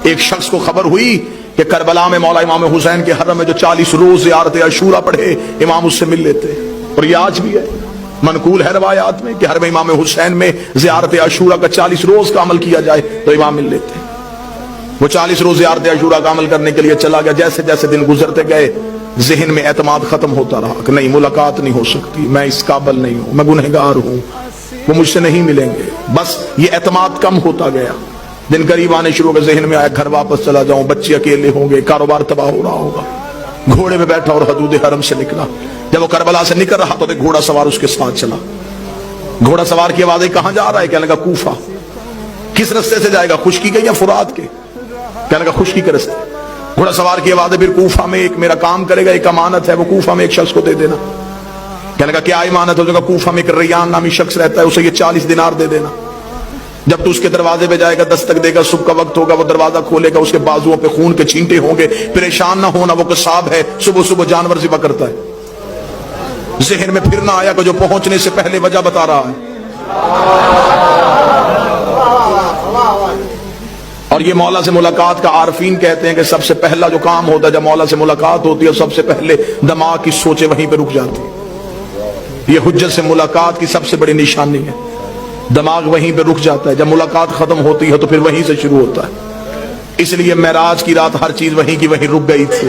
ایک شخص کو خبر ہوئی کہ کربلا میں مولا امام حسین کے حرم میں جو 40 روز زیارت عاشورہ پڑھے امام اس سے مل لیتے، اور یہ آج بھی ہے، منقول ہے روایات میں کہ حرم امام حسین میں زیارت عاشورہ کا 40 روز کا عمل کیا جائے تو امام مل لیتے۔ وہ 40 روز زیارت عاشورہ کا عمل کرنے کے لیے چلا گیا، جیسے جیسے دن گزرتے گئے ذہن میں اعتماد ختم ہوتا رہا کہ نہیں، ملاقات نہیں ہو سکتی، میں اس قابل نہیں ہوں، میں گنہگار ہوں، وہ مجھ سے نہیں ملیں گے، بس یہ اعتماد کم ہوتا گیا۔ دن قریب آنے شروع ہو گئے، ذہن میں آیا گھر واپس چلا جاؤں، بچے اکیلے ہوں گے، کاروبار تباہ ہو رہا ہوگا۔ گھوڑے میں بیٹھا اور حدود حرم سے نکلا۔ جب وہ کربلا سے نکل رہا تو ایک گھوڑا سوار اس کے ساتھ چلا۔ گھوڑا سوار کی آواز آئی، کہاں جا رہا ہے؟ کہنے لگا کوفہ۔ کس رستے سے جائے گا؟ خشکی کے یا فرات کے؟ کہنے لگا خشکی کے رستے۔ گھوڑا سوار کی آواز ہے، پھر کوفہ میں ایک میرا کام کرے گا، ایک امانت ہے، وہ کوفہ میں ایک شخص کو دے دینا۔ کہنے لگا کیا امانت ہے؟ کوفہ میں ایک ریان نامی شخص رہتا ہے، اسے یہ 40 دینار دے دینا۔ جب تو اس کے دروازے پہ جائے گا، دستک دے گا، صبح کا وقت ہوگا، وہ دروازہ کھولے گا، اس کے بازوؤں پہ خون کے چھینٹے ہوں گے، پریشان نہ ہونا، وہ قصاب ہے، صبح صبح جانور ذبح کرتا ہے۔ ذہن میں پھر نہ آیا کہ جو پہنچنے سے پہلے وجہ بتا رہا ہے۔ اور یہ مولا سے ملاقات کا عارفین کہتے ہیں کہ سب سے پہلا جو کام ہوتا ہے جب مولا سے ملاقات ہوتی ہے، سب سے پہلے دماغ کی سوچیں وہیں پہ رک جاتی ہیں۔ یہ حجت سے ملاقات کی سب سے بڑی نشانی ہے، دماغ وہیں پہ رک جاتا ہے۔ جب ملاقات ختم ہوتی ہے تو پھر وہیں سے شروع ہوتا ہے۔ اس لیے معراج کی رات ہر چیز وہیں کی وہیں رک گئی تھی۔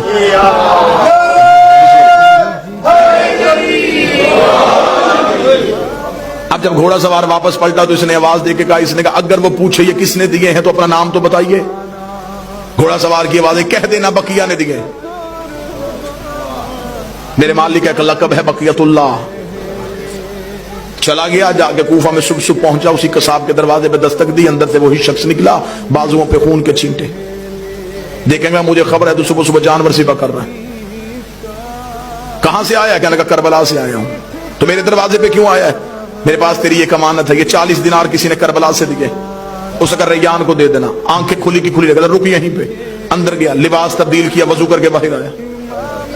اب جب گھوڑا سوار واپس پلٹا تو اس نے آواز دے کے کہا، اس نے کہا اگر وہ پوچھے یہ کس نے دیے ہیں تو اپنا نام تو بتائیے۔ گھوڑا سوار کی آواز ہے، کہہ دینا بقیہ نے دیے۔ میرے مالک کا لقب ہے بقیت اللہ۔ چلا گیا، جا کے کوفہ میں صبح صبح پہنچا، اسی قصاب کے دروازے پہ دستک دی، اندر سے وہی شخص نکلا، بازوؤں پہ خون کے چھینٹے۔ دیکھیں گا مجھے خبر ہے تو صبح صبح جانور ذبح کر رہا ہے۔ کہاں سے آیا؟ کہنے لگا کربلا سے آیا ہوں۔ تو میرے دروازے پہ کیوں آیا ہے؟ میرے پاس تیری ایک امانت ہے، یہ 40 دینار کسی نے کربلا سے دیے، اسے کہا ریان کو دے دینا۔ آنکھیں کھلی کی کھلی لگا، رک یہیں پہ۔ اندر گیا، لباس تبدیل کیا، وضو کر کے باہر آیا۔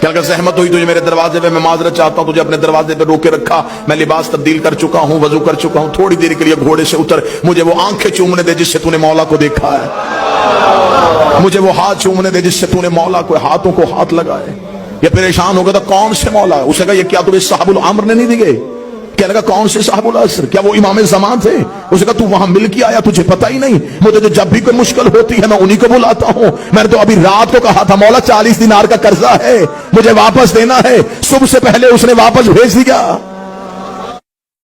کیا کہ زحمت ہوئی تجھے میرے دروازے پہ، میں معذرت چاہتا ہوں، تجھے اپنے دروازے پہ روک کے رکھا، میں لباس تبدیل کر چکا ہوں، وضو کر چکا ہوں، تھوڑی دیر کے لیے گھوڑے سے اتر، مجھے وہ آنکھیں چومنے دے جس سے تو نے مولا کو دیکھا ہے، مجھے وہ ہاتھ چومنے دے جس سے تو نے مولا کو ہاتھوں کو ہاتھ لگائے۔ یہ پریشان ہو گیا تھا، کون سے مولا ہے؟ اسے کہا یہ کیا تمہیں صاحب العمر نے نہیں دیے؟ کہنے لگا کون سے صاحب العصر؟ کیا وہ امام زمان تھے؟ اسے کہا تو وہاں مل کے آیا، تجھے پتہ ہی نہیں؟ مجھے تو جب بھی کوئی مشکل ہوتی ہے میں انہی کو بلاتا ہوں۔ میں نے تو ابھی رات کو کہا تھا مولا 40 دینار کا قرضہ ہے، مجھے واپس دینا ہے، صبح سے پہلے اس نے واپس بھیج دیا۔